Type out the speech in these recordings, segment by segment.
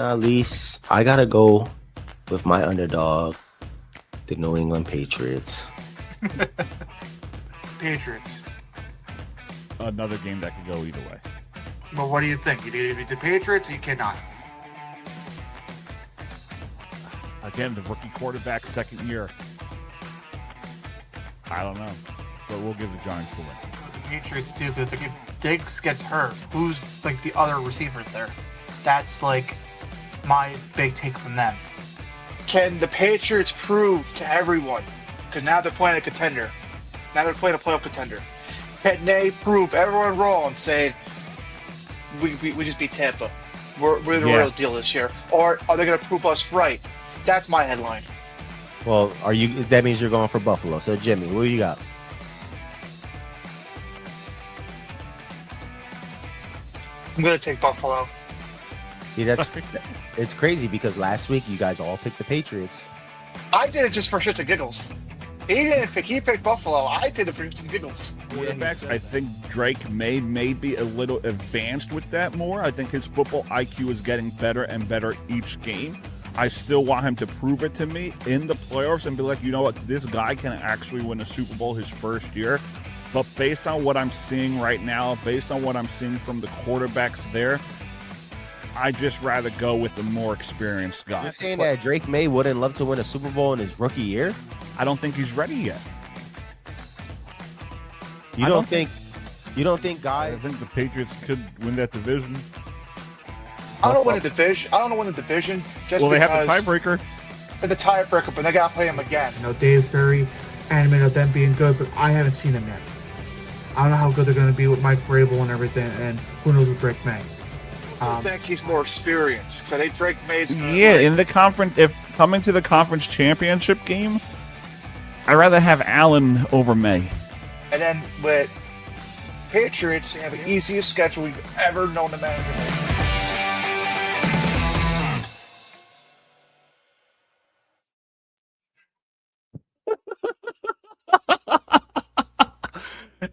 not least, I gotta go with my underdog, the New England Patriots. Patriots. Another game that could go either way. Well, what do you think? You need to beat the Patriots or you cannot? Again, the rookie quarterback, second year. I don't know, but we'll give the Giants the win. The Patriots too, because if Diggs gets hurt, who's like the other receivers there? That's like my big take from them. Can the Patriots prove to everyone, because now they're playing a contender, now they're playing a playoff contender, can they prove everyone wrong saying we just beat Tampa, we're the real deal this year, or are they going to prove us right? That's my headline. Well, that means you're going for Buffalo. So, Jimmy, what do you got? I'm going to take Buffalo. See, it's crazy because last week you guys all picked the Patriots. I did it just for shits and giggles. He picked Buffalo. I did it for shits and giggles. Quarterbacks, I think Drake may be a little advanced with that more. I think his football IQ is getting better and better each game. I still want him to prove it to me in the playoffs and be like, you know what, this guy can actually win a Super Bowl his first year. But based on what I'm seeing right now, based on what I'm seeing from the quarterbacks there, I just rather go with the more experienced guy. You're saying that Drake May wouldn't love to win a Super Bowl in his rookie year? I don't think he's ready yet. You don't think, I guys? think the Patriots could win that division. I don't win a division. I don't want to win the division just Well, they because have the tiebreaker. The tiebreaker, but they got to play him again. You know, Dave's very adamant of them being good, but I haven't seen them yet. I don't know how good they're going to be with Mike Vrabel and everything, and who knows with Drake May. I think he's more experienced. So they Drake May's. In the conference, if coming to the conference championship game, I'd rather have Allen over May. And then with Patriots, they have the easiest schedule we've ever known to manage.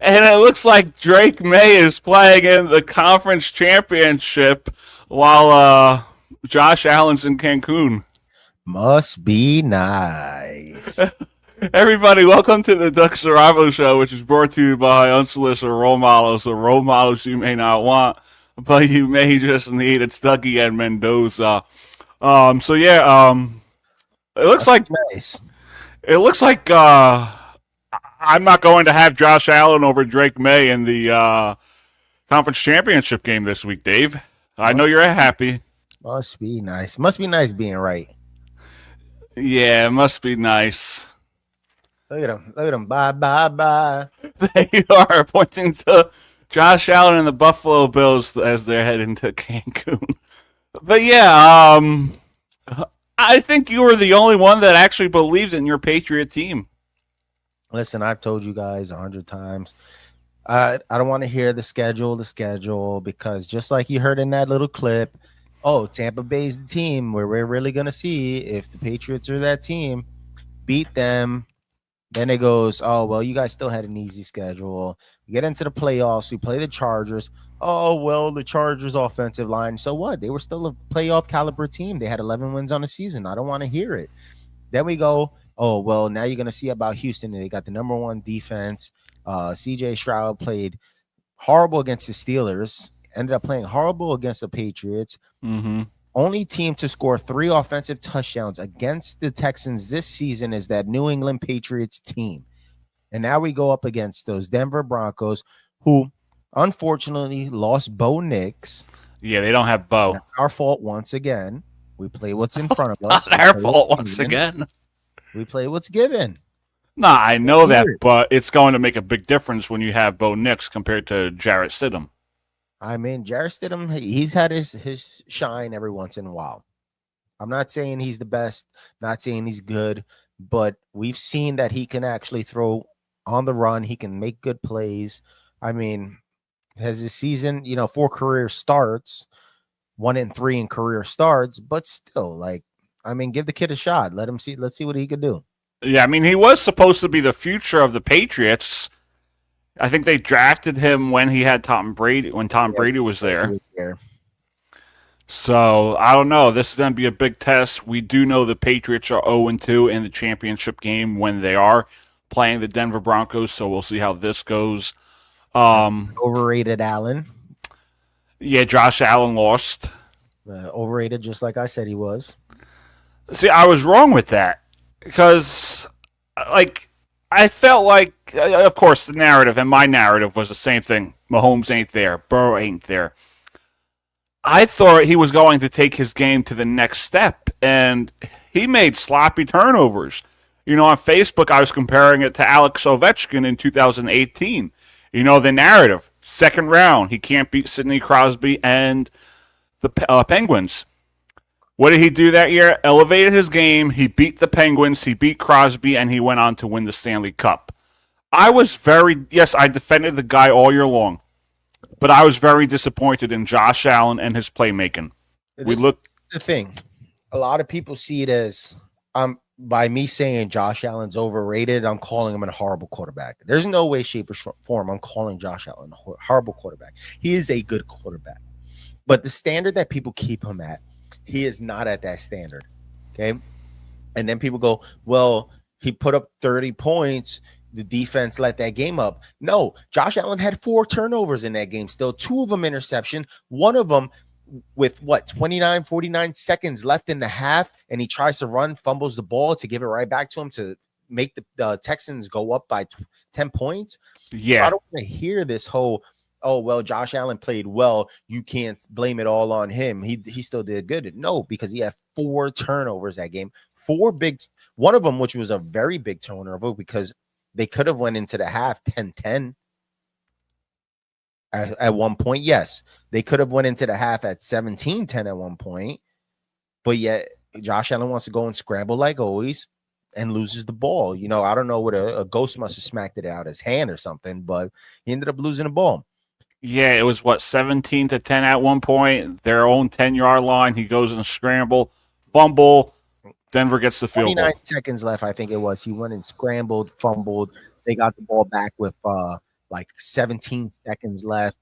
And it looks like Drake May is playing in the conference championship while Josh Allen's in Cancun. Must be nice. Everybody, welcome to the Duck Survival Show, which is brought to you by unsolicited role models, the role models you may not want, but you may just need. It's Dougie and Mendoza. It looks like nice. It looks like I'm not going to have Josh Allen over Drake May in the conference championship game this week, Dave. I know you're happy. Must be nice. Must be nice being right. Yeah, it must be nice. Look at him. Look at him. Bye, bye, bye. They are pointing to Josh Allen and the Buffalo Bills as they're heading to Cancun. But yeah, I think you were the only one that actually believes in your Patriot team. Listen, I've told you guys 100 times. I don't want to hear the schedule, because just like you heard in that little clip, Tampa Bay's the team where we're really going to see if the Patriots are that team, beat them. Then it goes, you guys still had an easy schedule. We get into the playoffs. We play the Chargers. The Chargers offensive line. So what? They were still a playoff caliber team. They had 11 wins on the season. I don't want to hear it. Then we go, now you're going to see about Houston. They got the number one defense. CJ Stroud played horrible against the Steelers, ended up playing horrible against the Patriots. Mm-hmm. Only team to score 3 offensive touchdowns against the Texans this season is that New England Patriots team. And now we go up against those Denver Broncos, who unfortunately lost Bo Nix. Yeah, they don't have Bo. Our fault once again. We play what's in front of us. Not our fault once again. We play what's given. Nah, I know that, but it's going to make a big difference when you have Bo Nix compared to Jarrett Stidham. I mean, Jarrett Stidham, he's had his shine every once in a while. I'm not saying he's the best, not saying he's good, but we've seen that he can actually throw on the run. He can make good plays. I mean, has his season, 4 career starts, 1-3 in career starts, but still, give the kid a shot. Let's see what he can do. Yeah, I mean, he was supposed to be the future of the Patriots. I think they drafted him when he had Tom Brady, when Tom Brady was there. So I don't know. This is going to be a big test. We do know the Patriots are 0-2 in the championship game when they are playing the Denver Broncos. So we'll see how this goes. Overrated Allen. Yeah, Josh Allen lost. Overrated, just like I said he was. See, I was wrong with that because, like, I felt like, of course, the narrative and my narrative was the same thing. Mahomes ain't there. Burrow ain't there. I thought he was going to take his game to the next step, and he made sloppy turnovers. You know, on Facebook, I was comparing it to Alex Ovechkin in 2018. You know, the narrative, second round, he can't beat Sidney Crosby and the Penguins. What did he do that year? Elevated his game. He beat the Penguins, he beat Crosby, and he went on to win the Stanley Cup. Yes, I defended the guy all year long, but I was very disappointed in Josh Allen and his playmaking. This is the thing. A lot of people see it as by me saying Josh Allen's overrated, I'm calling him a horrible quarterback. There's no way, shape, or form I'm calling Josh Allen a horrible quarterback. He is a good quarterback. But the standard that people keep him at, he is not at that standard. Okay. And then people go, well, he put up 30 points. The defense let that game up. No, Josh Allen had 4 turnovers in that game. Still 2 of them interception. One of them with 49 seconds left in the half. And he tries to run, fumbles the ball to give it right back to him to make the Texans go up by 10 points. Yeah. So I don't want to hear this whole, oh, well, Josh Allen played well. You can't blame it all on him. He still did good. No, because he had 4 turnovers that game. 4 big, one of them, which was a very big turnover because they could have went into the half 10-10 at one point. Yes, they could have went into the half at 17-10 at one point. But yet Josh Allen wants to go and scramble like always and loses the ball. You know, I don't know what a ghost must have smacked it out his hand or something, but he ended up losing the ball. Yeah, it was 17-10 at one point. Their own 10-yard line. He goes in a scramble, fumble. Denver gets the field goal. 29 seconds left, I think it was. He went and scrambled, fumbled. They got the ball back with like 17 seconds left,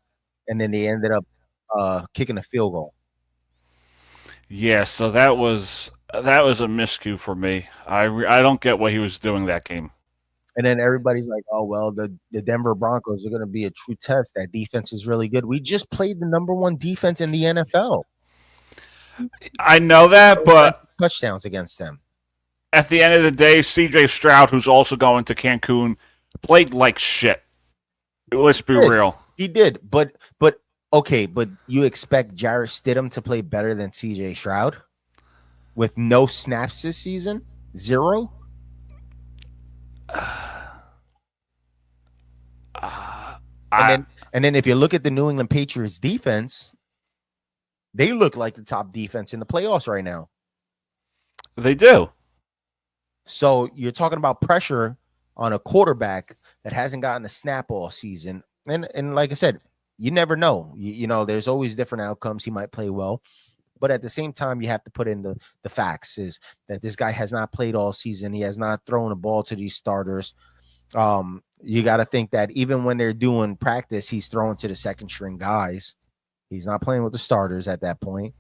and then they ended up kicking a field goal. Yeah, so that was a miscue for me. I don't get what he was doing that game. And then everybody's like, oh, well, the Denver Broncos are going to be a true test. That defense is really good. We just played the number 1 defense in the NFL. I know that, but touchdowns against them. At the end of the day, CJ Stroud, who's also going to Cancun, played like shit. Let's be real. He did, but okay, but you expect Jarrett Stidham to play better than CJ Stroud with no snaps this season? 0? And then if you look at the New England Patriots defense, they look like the top defense in the playoffs right now. They do. So you're talking about pressure on a quarterback that hasn't gotten a snap all season. And like I said, you never know. You know, there's always different outcomes. He might play well. But at the same time, you have to put in the facts is that this guy has not played all season. He has not thrown a ball to these starters. You got to think that even when they're doing practice, he's throwing to the second string guys. He's not playing with the starters at that point.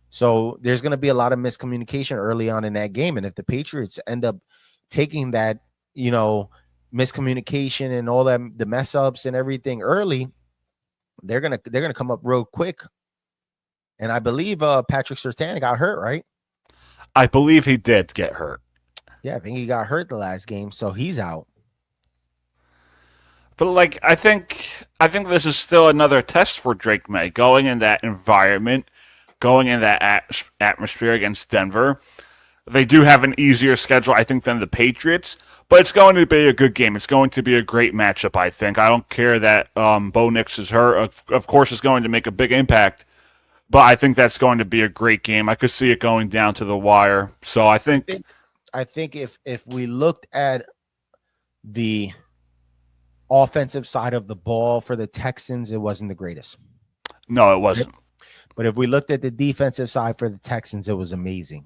So there's going to be a lot of miscommunication early on in that game. And if the Patriots end up taking that, you know, miscommunication and all that, the mess ups and everything early, they're going to come up real quick. And I believe Patrick Surtain got hurt, right? I believe he did get hurt. Yeah, I think he got hurt the last game, so he's out. But like, I think this is still another test for Drake May going in that environment, going in that atmosphere against Denver. They do have an easier schedule, I think, than the Patriots, but it's going to be a good game. It's going to be a great matchup, I think. I don't care that Bo Nix is hurt. Of course, it's going to make a big impact, but I think that's going to be a great game. I could see it going down to the wire. So I think if we looked at the offensive side of the ball for the Texans, it wasn't the greatest. No, it wasn't. But if we looked at the defensive side for the Texans, it was amazing.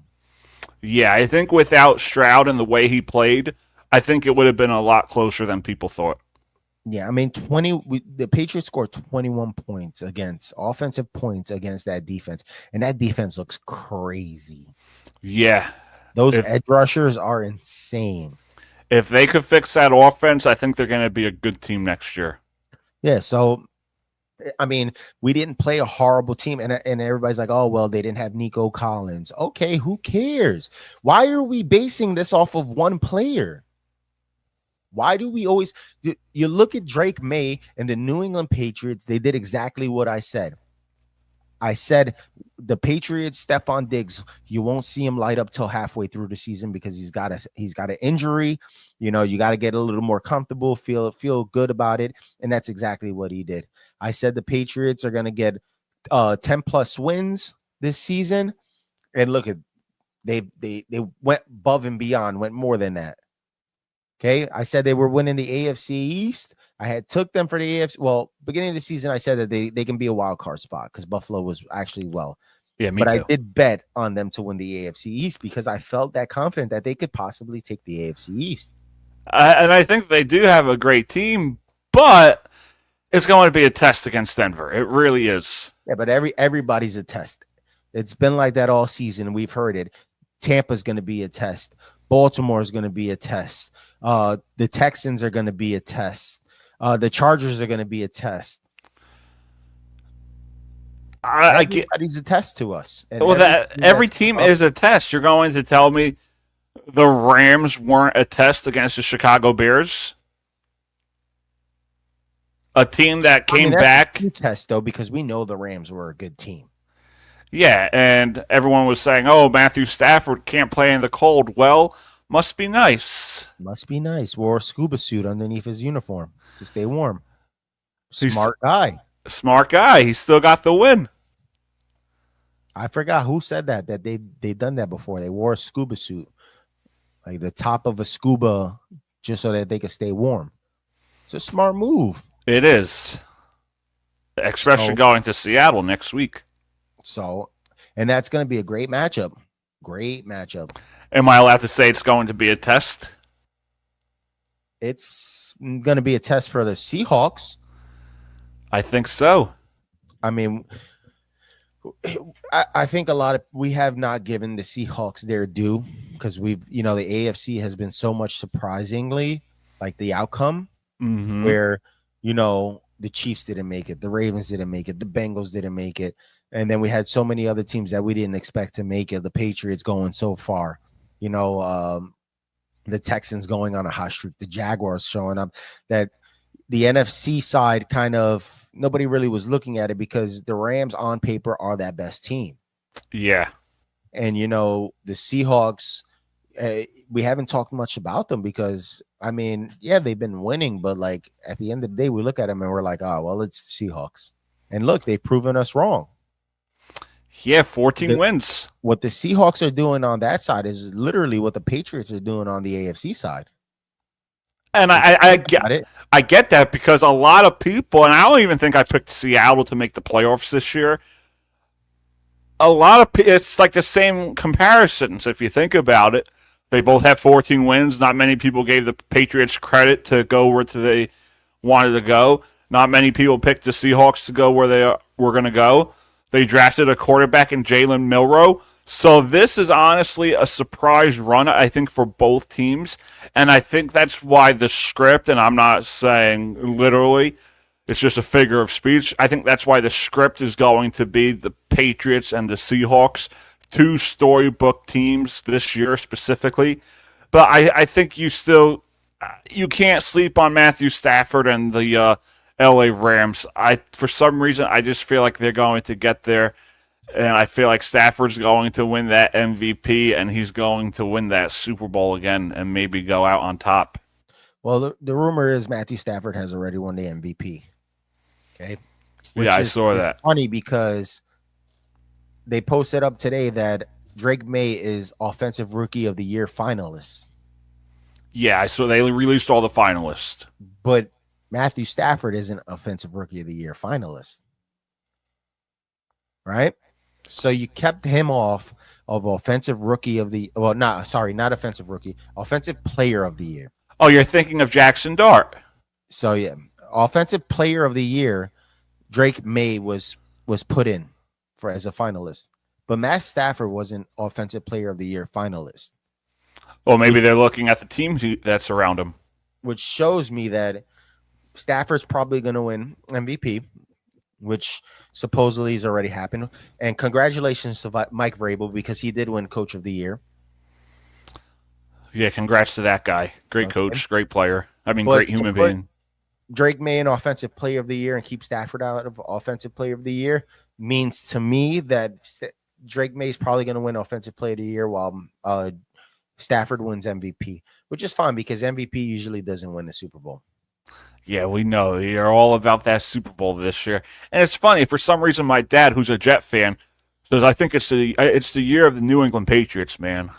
Yeah, I think without Stroud and the way he played, I think it would have been a lot closer than people thought. Yeah, I mean, the Patriots scored 21 points against offensive points against that defense, and that defense looks crazy. Yeah. Those If edge rushers are insane. if they could fix that offense, I think they're going to be a good team next year. Yeah, so I mean, we didn't play a horrible team, and everybody's like, "Oh, well, they didn't have Nico Collins." Okay, who cares? Why are we basing this off of one player? Why do we always? You look at Drake May and the New England Patriots. They did exactly what I said. I said the Patriots, Stephon Diggs, you won't see him light up till halfway through the season because he's got an injury. You know, you got to get a little more comfortable, feel good about it, and that's exactly what he did. I said the Patriots are going to get 10 plus wins this season, and look at they went above and beyond, went more than that. Okay, I said they were winning the AFC East. I had took them for the AFC. Well, beginning of the season, I said that they can be a wild card spot because Buffalo was actually well. Yeah, me but too. I did bet on them to win the AFC East because I felt that confident that they could possibly take the AFC East. And I think they do have a great team, but it's going to be a test against Denver. It really is. Yeah, but everybody's a test. It's been like that all season. We've heard it. Tampa's going to be a test. Baltimore is going to be a test. The Texans are going to be a test. The Chargers are going to be a test. Everybody's a test to us. And every team is a test. You're going to tell me the Rams weren't a test against the Chicago Bears? A team that came back. A test, though, because we know the Rams were a good team. Yeah, and everyone was saying, oh, Matthew Stafford can't play in the cold. Well, must be nice. Must be nice. Wore a scuba suit underneath his uniform to stay warm. Smart guy. Smart guy. He still got the win. I forgot who said that they done that before. They wore a scuba suit, like the top of a scuba, just so that they could stay warm. It's a smart move. It is. Especially going to Seattle next week. So, and that's going to be a great matchup. Great matchup. Am I allowed to say it's going to be a test? It's going to be a test for the Seahawks. I think so. I mean, I think we have not given the Seahawks their due because the AFC has been so much surprisingly like the outcome where, the Chiefs didn't make it. The Ravens didn't make it. The Bengals didn't make it. And then we had so many other teams that we didn't expect to make it. The Patriots going so far, the Texans going on a hot streak, the Jaguars showing up. That the NFC side kind of nobody really was looking at it because the Rams on paper are that best team. Yeah. And, the Seahawks, we haven't talked much about them because, I mean, yeah, they've been winning. But, like, at the end of the day, we look at them and we're like, oh, well, it's the Seahawks. And, look, they've proven us wrong. Yeah, 14 wins. What the Seahawks are doing on that side is literally what the Patriots are doing on the AFC side. And I get that because a lot of people, and I don't even think I picked Seattle to make the playoffs this year. It's like the same comparisons if you think about it. They both have 14 wins. Not many people gave the Patriots credit to go where they wanted to go. Not many people picked the Seahawks to go where they were going to go. They drafted a quarterback in Jalen Milroe. So this is honestly a surprise run, I think, for both teams. And I think that's why the script, and I'm not saying literally, it's just a figure of speech. I think that's why the script is going to be the Patriots and the Seahawks, two storybook teams this year specifically. But I think you can't sleep on Matthew Stafford and the LA Rams. For some reason, I just feel like they're going to get there. And I feel like Stafford's going to win that MVP, and he's going to win that Super Bowl again and maybe go out on top. Well, the rumor is Matthew Stafford has already won the MVP. Okay. I saw that. It's funny because they posted up today that Drake May is Offensive Rookie of the Year finalist. Yeah, so they released all the finalists. But Matthew Stafford isn't Offensive Rookie of the Year finalist. Right? So you kept him off of Offensive Rookie of the not Offensive Rookie, Offensive Player of the Year. Oh, you're thinking of Jackson Dart. So yeah, offensive player of the year, Drake May was put in for as a finalist, but Matt Stafford wasn't offensive player of the year finalist. Well, maybe they're looking at the teams that surround him, which shows me that Stafford's probably going to win MVP, which supposedly has already happened. And congratulations to Mike Vrabel because he did win Coach of the Year. Yeah, congrats to that guy. Great coach, great player. I mean, great human being. Drake May in Offensive Player of the Year and keep Stafford out of Offensive Player of the Year means to me that Drake May is probably going to win Offensive Player of the Year while Stafford wins MVP, which is fine because MVP usually doesn't win the Super Bowl. Yeah, we know. You're all about that Super Bowl this year. And it's funny, for some reason, my dad, who's a Jet fan, says, I think it's the year of the New England Patriots, man.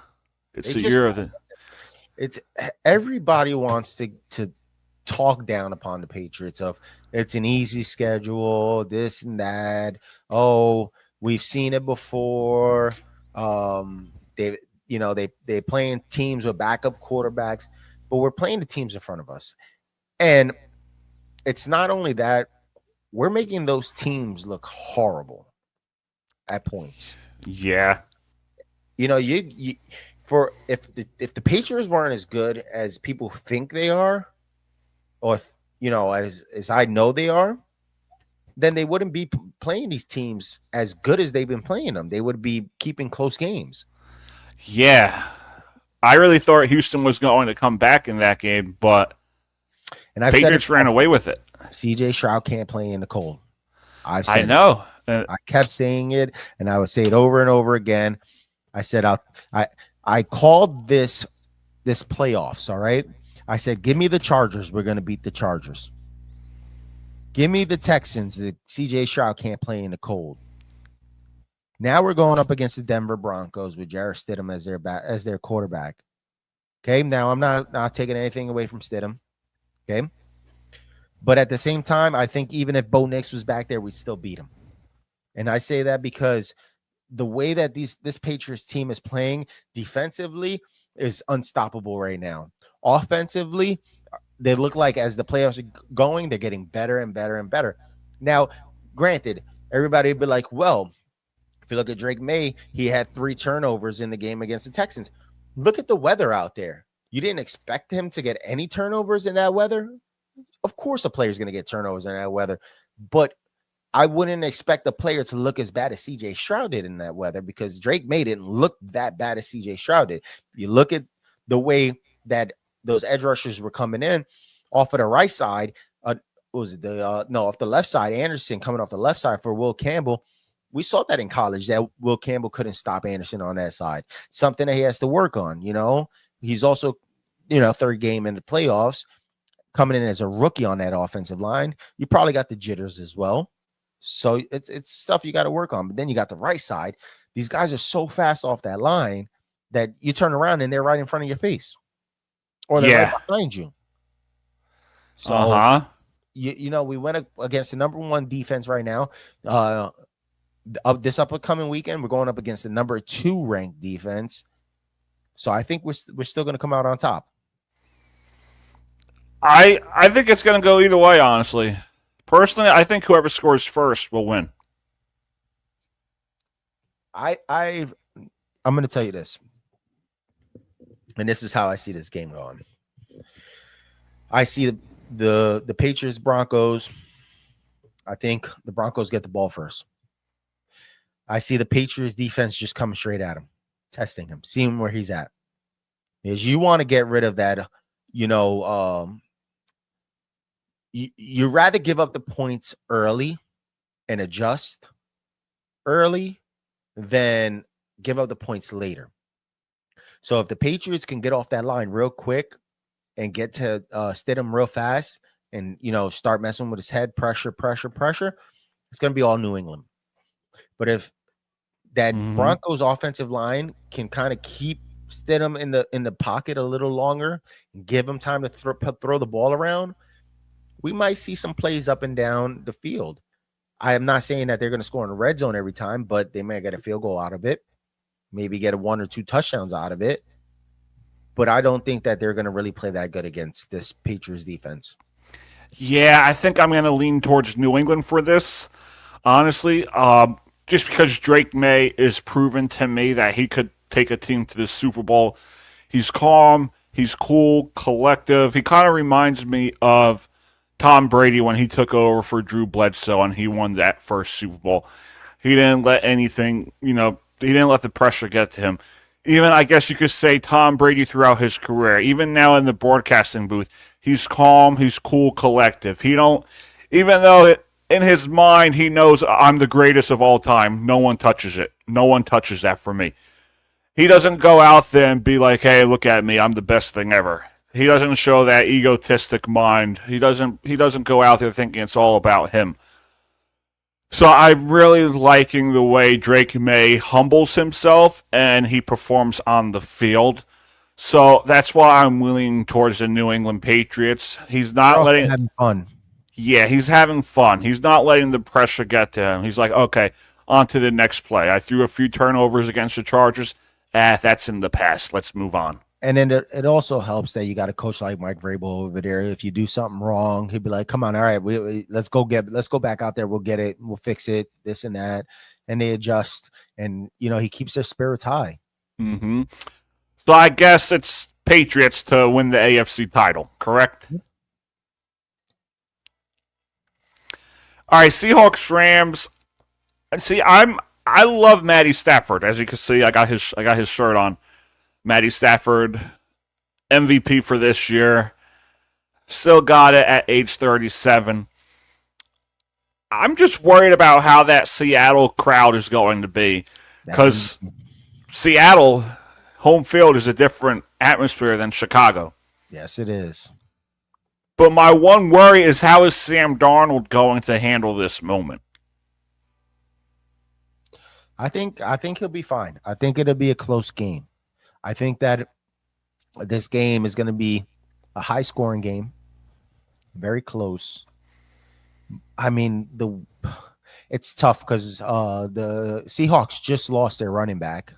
It's the year of the... It's everybody wants to talk down upon the Patriots of it's an easy schedule, this and that. Oh, we've seen it before. They playing teams with backup quarterbacks, but we're playing the teams in front of us. And it's not only that, we're making those teams look horrible at points. Yeah. You know, if the Patriots weren't as good as people think they are, or as I know they are, then they wouldn't be playing these teams as good as they've been playing them. They would be keeping close games. Yeah. I really thought Houston was going to come back in that game, but Patriots ran away with it. CJ Stroud can't play in the cold. I know. I kept saying it, and I would say it over and over again. I said I called this playoffs, all right? I said, give me the Chargers. We're going to beat the Chargers. Give me the Texans. The CJ Stroud can't play in the cold. Now we're going up against the Denver Broncos with Jarrett Stidham as their quarterback. Okay, now I'm not taking anything away from Stidham. Okay, but at the same time, I think even if Bo Nix was back there, we'd still beat him. And I say that because the way that this Patriots team is playing defensively is unstoppable right now. Offensively, they look like as the playoffs are going, they're getting better and better and better. Now, granted, everybody would be like, well, if you look at Drake May, he had 3 turnovers in the game against the Texans. Look at the weather out there. You didn't expect him to get any turnovers in that weather? Of course a player's going to get turnovers in that weather, but I wouldn't expect a player to look as bad as CJ Stroud did in that weather because Drake May didn't look that bad as CJ Stroud did. You look at the way that those edge rushers were coming in off of the right side. Off the left side, Anderson coming off the left side for Will Campbell. We saw that in college that Will Campbell couldn't stop Anderson on that side. Something that he has to work on, He's also, third game in the playoffs, coming in as a rookie on that offensive line. You probably got the jitters as well. So it's stuff you got to work on. But then you got the right side. These guys are so fast off that line that you turn around and they're right in front of your face. Or they're right behind you. So, we went against the number 1 defense right now. This upcoming weekend, we're going up against the number 2 ranked defense. So I think we're still going to come out on top. I think it's going to go either way, honestly. Personally, I think whoever scores first will win. I'm going to tell you this, and this is how I see this game going. I see the Patriots Broncos. I think the Broncos get the ball first. I see the Patriots defense just coming straight at him, testing him, seeing where he's at. Because you want to get rid of that, you rather give up the points early and adjust early than give up the points later. So if the Patriots can get off that line real quick and get to Stidham real fast and, start messing with his head, pressure, it's going to be all New England. But if that Broncos offensive line can kind of keep Stidham in the pocket a little longer, and give him time to throw the ball around, we might see some plays up and down the field. I am not saying that they're going to score in the red zone every time, but they may get a field goal out of it, maybe get 1 or 2 touchdowns out of it. But I don't think that they're going to really play that good against this Patriots defense. Yeah, I think I'm going to lean towards New England for this, honestly. Just because Drake May is proven to me that he could take a team to the Super Bowl. He's calm, he's cool, collective. He kind of reminds me of Tom Brady when he took over for Drew Bledsoe and he won that first Super Bowl. He didn't let anything, he didn't let the pressure get to him. Even, I guess you could say, Tom Brady throughout his career, even now in the broadcasting booth, he's calm, he's cool, collective. Even though in his mind he knows I'm the greatest of all time, no one touches it. No one touches that for me. He doesn't go out there and be like, hey, look at me, I'm the best thing ever. He doesn't show that egotistic mind. He doesn't go out there thinking it's all about him. So I'm really liking the way Drake May humbles himself and he performs on the field. So that's why I'm leaning towards the New England Patriots. He's not letting having fun. Yeah, he's having fun. He's not letting the pressure get to him. He's like, okay, on to the next play. I threw a few turnovers against the Chargers. That's in the past. Let's move on. And then it also helps that you got a coach like Mike Vrabel over there. If you do something wrong, he'd be like, "Come on, all right, let's go back out there. We'll get it. We'll fix it. This and that." And they adjust, and he keeps their spirits high. Mm-hmm. So I guess it's Patriots to win the AFC title, correct? All right, Seahawks Rams. See, I love Matty Stafford. As you can see, I got his shirt on. Matty Stafford, MVP for this year. Still got it at age 37. I'm just worried about how that Seattle crowd is going to be. Because Seattle, home field is a different atmosphere than Chicago. Yes, it is. But my one worry is how is Sam Darnold going to handle this moment? I think he'll be fine. I think it'll be a close game. I think that this game is going to be a high-scoring game, very close. I mean, it's tough because the Seahawks just lost their running back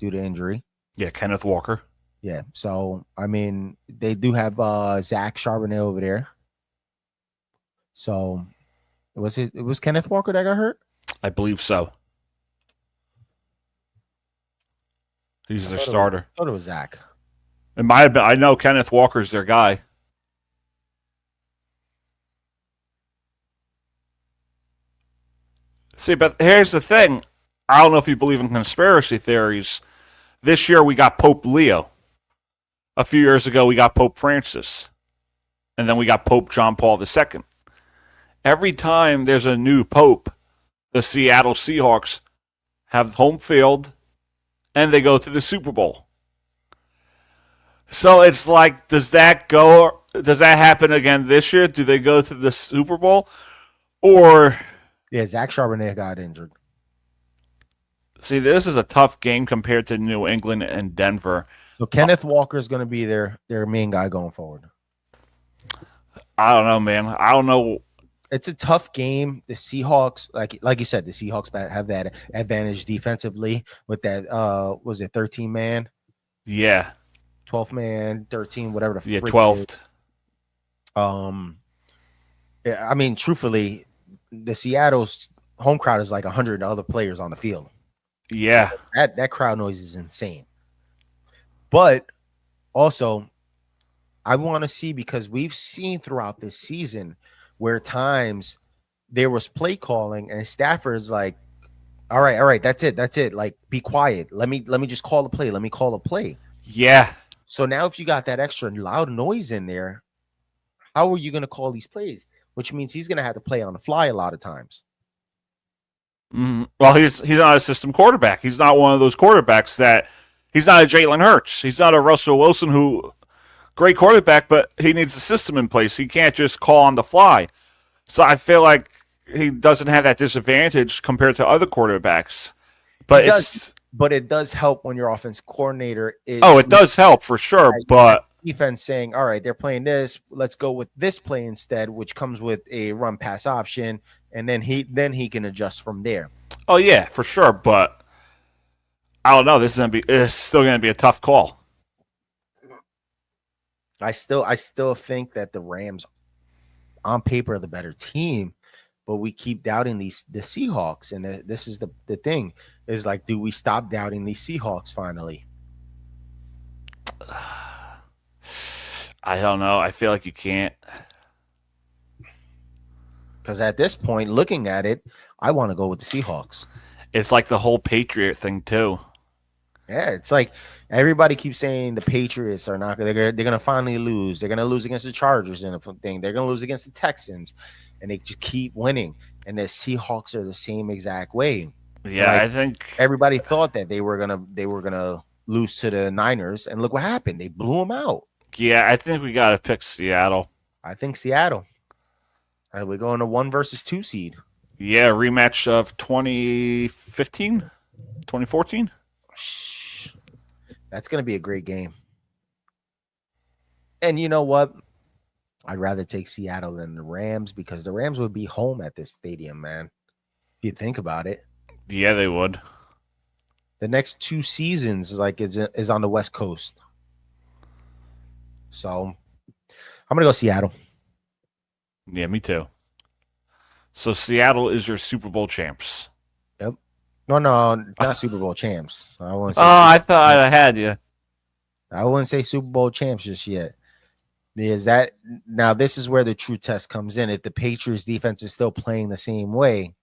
due to injury. Yeah, Kenneth Walker. Yeah, so I mean, they do have Zach Charbonnet over there. So it was Kenneth Walker that got hurt? I believe so. He's their starter. I thought it was Zach. It might have been. I know Kenneth Walker's their guy. See, but here's the thing. I don't know if you believe in conspiracy theories. This year we got Pope Leo. A few years ago we got Pope Francis. And then we got Pope John Paul II. Every time there's a new pope, the Seattle Seahawks have home field and they go to the Super Bowl. So it's like, does that happen again this year? Do they go to the Super Bowl? Or yeah, Zach Charbonnet got injured. See, this is a tough game compared to New England and Denver. So Kenneth Walker is going to be their main guy going forward. I don't know, man. I don't know. It's a tough game. The Seahawks, like you said, the Seahawks have that advantage defensively with that. Was it 13 man? Yeah, 12 man, 13, whatever the. Yeah, 12th. Yeah, I mean, truthfully, the Seattle's home crowd is like 100 other players on the field. Yeah, that crowd noise is insane. But also, I want to see, because we've seen throughout this season where times there was play calling and Stafford's like, all right, that's it. Like, be quiet. Let me just call the play. Let me call the play. Yeah. So now if you got that extra loud noise in there, how are you going to call these plays? Which means he's going to have to play on the fly a lot of times. Well, he's not a system quarterback. He's not one of those quarterbacks that he's not a Jalen Hurts. He's not a Russell Wilson who great quarterback, but he needs a system in place. He can't just call on the fly. So I feel like he doesn't have that disadvantage compared to other quarterbacks. But it does help when your offense coordinator is. Oh, it does help for sure. But defense saying, all right, they're playing this. Let's go with this play instead, which comes with a run pass option. And then he can adjust from there. Oh yeah, for sure. But I don't know. It's still gonna be a tough call. I still think that the Rams on paper the better team, but we keep doubting the Seahawks. And this is the thing is like, do we stop doubting these Seahawks finally? I don't know. I feel like you can't. Because at this point, looking at it, I want to go with the Seahawks. It's like the whole Patriot thing too. Yeah, it's like everybody keeps saying the Patriots are not. They're going to finally lose. They're going to lose against the Chargers and a thing. They're going to lose against the Texans, and they just keep winning. And the Seahawks are the same exact way. Yeah, like, I think everybody thought that they were gonna lose to the Niners, and look what happened. They blew them out. Yeah, I think we got to pick Seattle. I think Seattle. We're going to 1 versus 2 seed. Yeah, rematch of 2015, 2014. That's going to be a great game. And you know what? I'd rather take Seattle than the Rams because the Rams would be home at this stadium, man. If you think about it. Yeah, they would. The next 2 seasons is on the West Coast. So I'm going to go Seattle. Yeah, me too. So Seattle is your Super Bowl champs. Yep. No, not Super Bowl champs. I wouldn't say I thought I had you. I wouldn't say Super Bowl champs just yet. Because now this is where the true test comes in. If the Patriots defense is still playing the same way,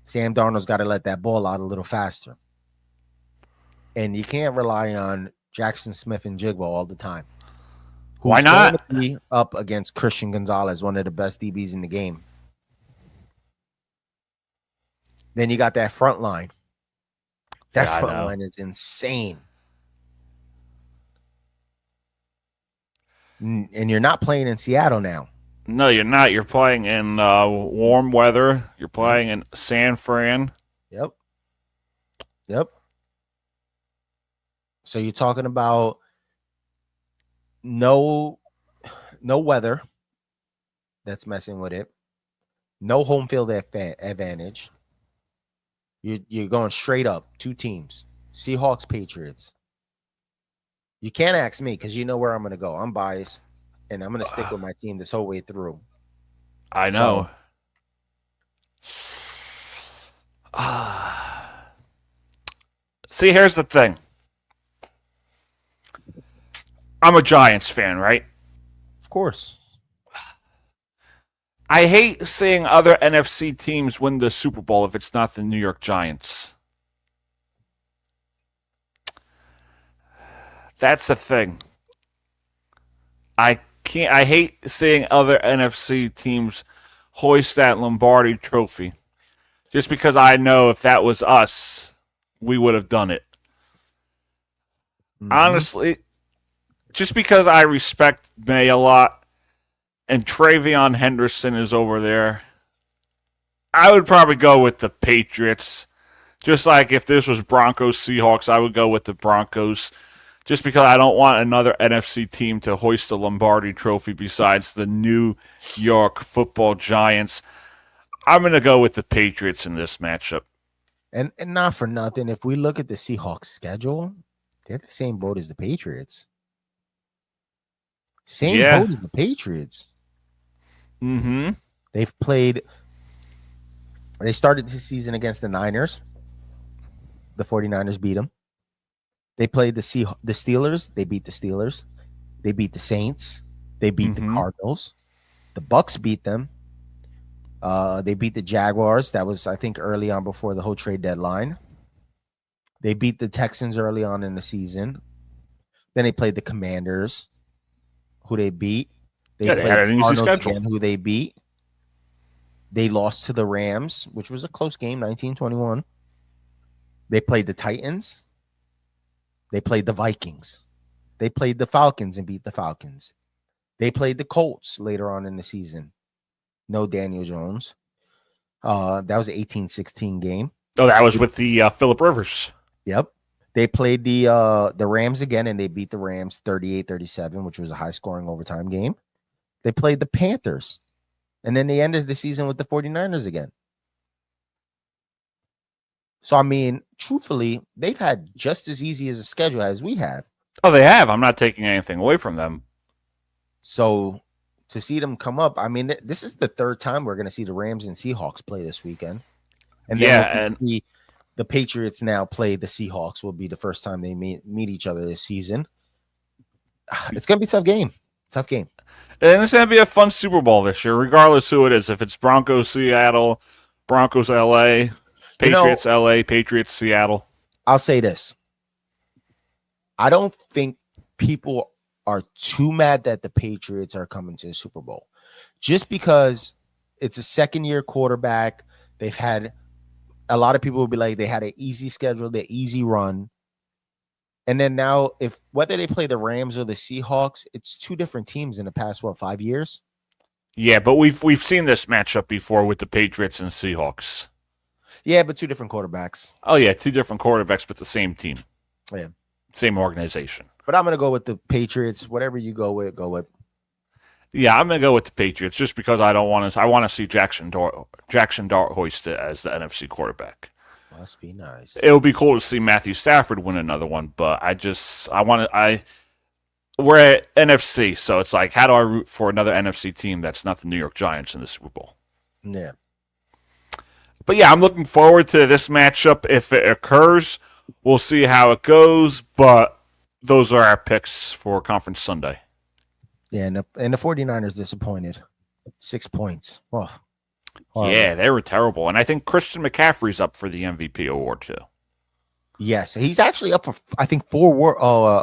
Sam Darnold's got to let that ball out a little faster. And you can't rely on Jackson Smith and Jigba all the time. Why not? Going to be up against Christian Gonzalez, one of the best DBs in the game. Then you got that front line. That front line is insane. And you're not playing in Seattle now. No, you're not. You're playing in warm weather. You're playing in San Fran. Yep. So you're talking about no weather that's messing with it. No home field advantage. You're going straight up 2 teams. Seahawks, Patriots. You can't ask me because you know where I'm going to go. I'm biased, and I'm going to stick with my team this whole way through. I know. See, here's the thing. I'm a Giants fan, right? Of course. I hate seeing other NFC teams win the Super Bowl if it's not the New York Giants. That's the thing. I hate seeing other NFC teams hoist that Lombardi trophy. Just because I know if that was us, we would have done it. Mm-hmm. Honestly, just because I respect May a lot and Travion Henderson is over there, I would probably go with the Patriots. Just like if this was Broncos, Seahawks, I would go with the Broncos. Just because I don't want another NFC team to hoist the Lombardi trophy besides the New York Football Giants. I'm going to go with the Patriots in this matchup. And not for nothing, if we look at the Seahawks schedule, they're the same boat as the Patriots. Same boat as the Patriots. Mm-hmm. They started the season against the Niners. The 49ers beat them. They played the Steelers. They beat the Steelers. They beat the Saints. They beat the Cardinals. The Bucks beat them. They beat the Jaguars. That was, I think, early on before the whole trade deadline. They beat the Texans early on in the season. Then they played the Commanders, who they beat. They played the Cardinals again, who they beat. They lost to the Rams, which was a close game, 19-21. They played the Titans. They played the Vikings. They played the Falcons and beat the Falcons. They played the Colts later on in the season. No Daniel Jones. That was an 18-16 game. Oh, that was with the Phillip Rivers. Yep. They played the Rams again, and they beat the Rams 38-37, which was a high-scoring overtime game. They played the Panthers, and then they ended the season with the 49ers again. So, I mean, truthfully, they've had just as easy as a schedule as we have. Oh, they have. I'm not taking anything away from them. So, to see them come up. I mean, this is the third time we're going to see the Rams and Seahawks play this weekend. And then the Patriots now play the Seahawks. Will be the first time they meet each other this season. It's going to be a tough game. Tough game. And it's going to be a fun Super Bowl this year, regardless who it is. If it's Broncos Seattle, Broncos LA, Patriots LA, Patriots Seattle. I'll say this. I don't think people are too mad that the Patriots are coming to the Super Bowl. Just because it's a second-year quarterback. They've had a lot of people will be like they had an easy schedule, the easy run. And then now, whether they play the Rams or the Seahawks, it's two different teams in the past, 5 years? Yeah, but we've seen this matchup before with the Patriots and Seahawks. Yeah, but two different quarterbacks. Oh, yeah, two different quarterbacks, but the same team. Yeah. Same organization. But I'm going to go with the Patriots. Whatever you go with, go with. Yeah, I'm going to go with the Patriots just because I want to see Jackson Dart hoisted as the NFC quarterback. Must be nice. It would be cool to see Matthew Stafford win another one, but we're at NFC, so it's like, how do I root for another NFC team that's not the New York Giants in the Super Bowl? Yeah. But yeah, I'm looking forward to this matchup. If it occurs, we'll see how it goes, but those are our picks for Conference Sunday. Yeah, and the 49ers disappointed. 6 points. Oh. Yeah, they were terrible. And I think Christian McCaffrey's up for the MVP award, too. Yes, he's actually up for, I think, 4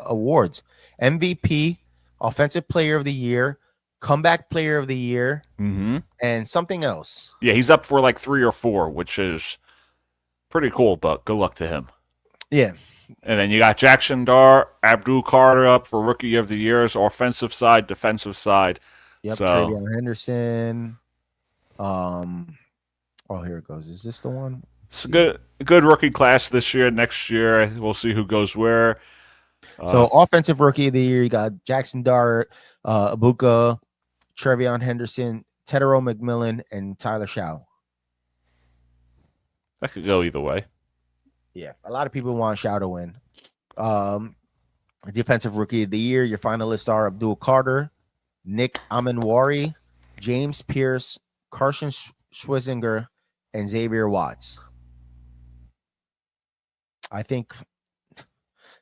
awards. MVP, Offensive Player of the Year, Comeback Player of the Year, and something else. Yeah, he's up for like 3 or 4, which is pretty cool, but good luck to him. Yeah. And then you got Jackson Dart, Abdul Carter up for Rookie of the Year's offensive side, defensive side. Yep, so, Travion Henderson. Here it goes. Is this the one? It's a good rookie class this year. Next year, we'll see who goes where. So, Offensive Rookie of the Year, you got Jackson Dart, Ibuka, Travion Henderson, Tedero McMillan, and Tyler Shaw. That could go either way. Yeah, a lot of people want Shaw to win. Defensive Rookie of the Year, your finalists are Abdul Carter, Nick Amenwari, James Pierce, Carson Schwizinger, and Xavier Watts. I think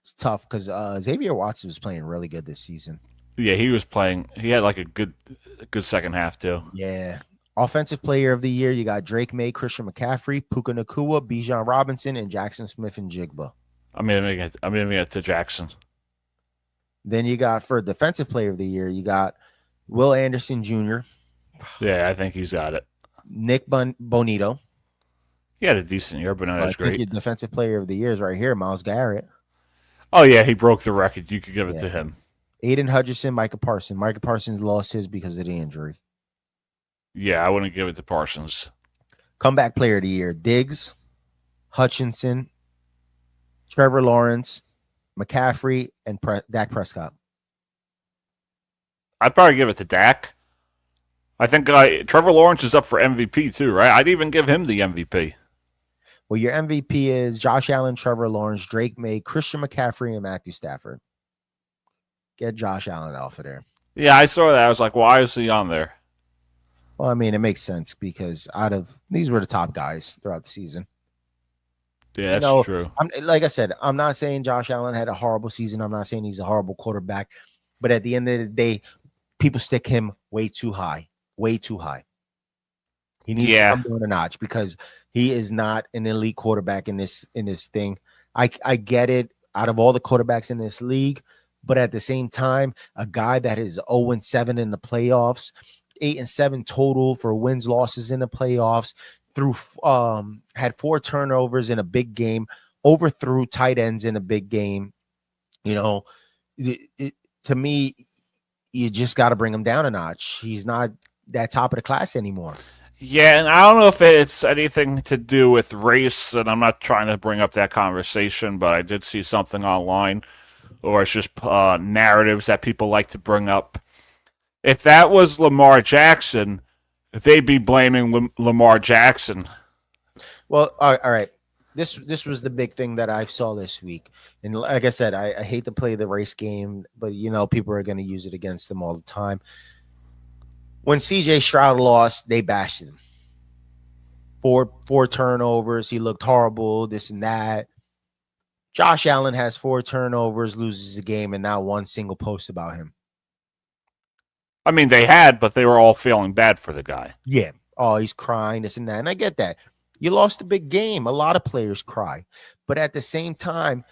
it's tough because Xavier Watts was playing really good this season. Yeah, he was playing. He had like a good second half too. Yeah. Offensive Player of the Year, you got Drake May, Christian McCaffrey, Puka Nacua, Bijan Robinson, and Jackson Smith and Jigba. I'm gonna get to Jackson. Then you got for Defensive Player of the Year, you got Will Anderson Jr. Yeah, I think he's got it. Nick Bonito. He had a decent year, but not as great. Your Defensive Player of the Year is right here, Myles Garrett. Oh yeah, he broke the record. You could give it to him. Aiden Hutchinson, Micah Parsons. Micah Parsons lost his because of the injury. Yeah, I wouldn't give it to Parsons. Comeback Player of the Year, Diggs, Hutchinson, Trevor Lawrence, McCaffrey, and Dak Prescott. I'd probably give it to Dak. I think Trevor Lawrence is up for MVP too, right? I'd even give him the MVP. Well, your MVP is Josh Allen, Trevor Lawrence, Drake May, Christian McCaffrey, and Matthew Stafford. Get Josh Allen off of there. Yeah, I saw that. I was like, why is he on there? Well, I mean, it makes sense because these were the top guys throughout the season. Yeah, that's true. Like I said, I'm not saying Josh Allen had a horrible season. I'm not saying he's a horrible quarterback. But at the end of the day, people stick him way too high. Way too high. He needs to come down a notch because he is not an elite quarterback in this thing. I get it out of all the quarterbacks in this league, but at the same time, a guy that is 0-7 in the playoffs, 8-7 total for wins, losses in the playoffs, had 4 turnovers in a big game, overthrew tight ends in a big game. You know, to me, you just got to bring him down a notch. He's not that top of the class anymore. Yeah, and I don't know if it's anything to do with race, and I'm not trying to bring up that conversation, but I did see something online, or it's just narratives that people like to bring up. If that was Lamar Jackson, they'd be blaming Lamar Jackson. Well, all right. This was the big thing that I saw this week. And like I said, I hate to play the race game, but, you know, people are going to use it against them all the time. When CJ Stroud lost, they bashed him. Four turnovers. He looked horrible, this and that. Josh Allen has 4 turnovers, loses a game, and not one single post about him. I mean, they had, but they were all feeling bad for the guy. Yeah. Oh, he's crying, this and that. And I get that. You lost a big game. A lot of players cry. But at the same time,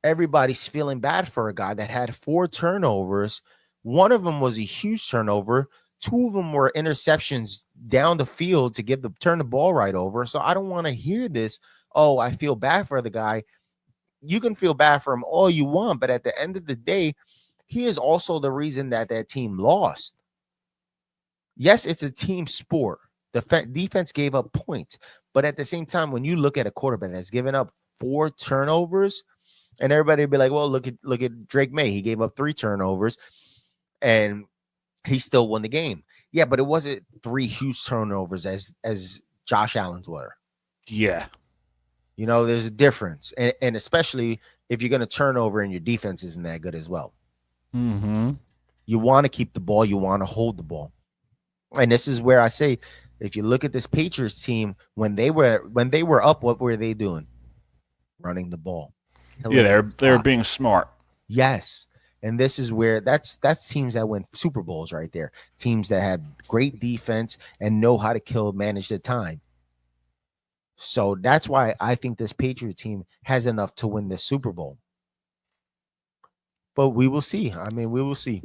everybody's feeling bad for a guy that had 4 turnovers. One of them was a huge turnover. 2 of them were interceptions down the field to turn the ball right over. So I don't want to hear this. Oh, I feel bad for the guy. You can feel bad for him all you want, but at the end of the day, he is also the reason that team lost. Yes, it's a team sport. The defense gave up points, but at the same time, when you look at a quarterback that's given up 4 turnovers, and everybody would be like, "Well, look at Drake May. He gave up 3 turnovers, and he still won the game." Yeah, but it wasn't 3 huge turnovers as Josh Allen's were. Yeah. You know, there's a difference. And especially if you're going to turn over and your defense isn't that good as well. Mm-hmm. You want to keep the ball. You want to hold the ball. And this is where I say, if you look at this Patriots team, when they were up, what were they doing? Running the ball. Yeah, they're being smart. Yes. And this is where that's teams that win Super Bowls right there. Teams that have great defense and know how to manage the time. So that's why I think this Patriot team has enough to win this Super Bowl. But we will see. I mean, we will see.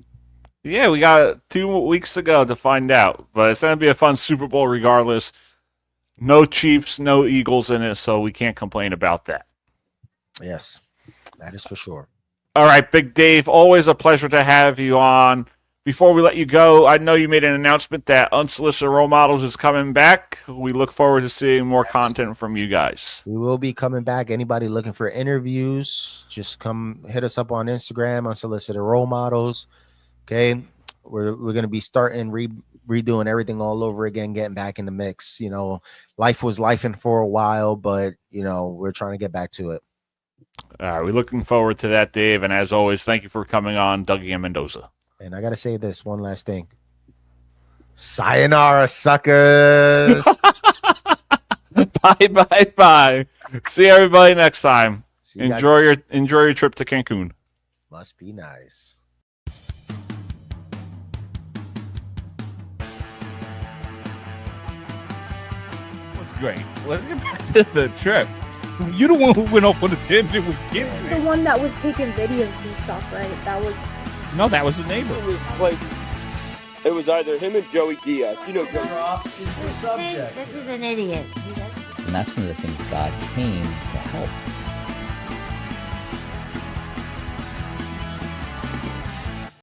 Yeah, we got 2 weeks to go to find out. But it's going to be a fun Super Bowl regardless. No Chiefs, no Eagles in it, so we can't complain about that. Yes, that is for sure. All right, Big Dave, always a pleasure to have you on. Before we let you go, I know you made an announcement that Unsolicited Role Models is coming back. We look forward to seeing more content from you guys. We will be coming back. Anybody looking for interviews, just come hit us up on Instagram, Unsolicited Role Models. Okay, we're going to be starting redoing everything all over again, getting back in the mix. You know, life was lifing for a while, but, you know, we're trying to get back to it. All right, we're looking forward to that, Dave. And as always, thank you for coming on, Dougie and Mendoza. And I got to say this one last thing. Sayonara, suckers. Bye. See everybody next time. Enjoy your trip to Cancun. Must be nice. What's great? Let's get back to the trip. You're the one who went off on a tangent with kids. The one that was taking videos and stuff, right? No, that was the neighbor. It was like, it was either him and Joey Diaz. You know, Joey. This is an idiot. And that's one of the things God came to help.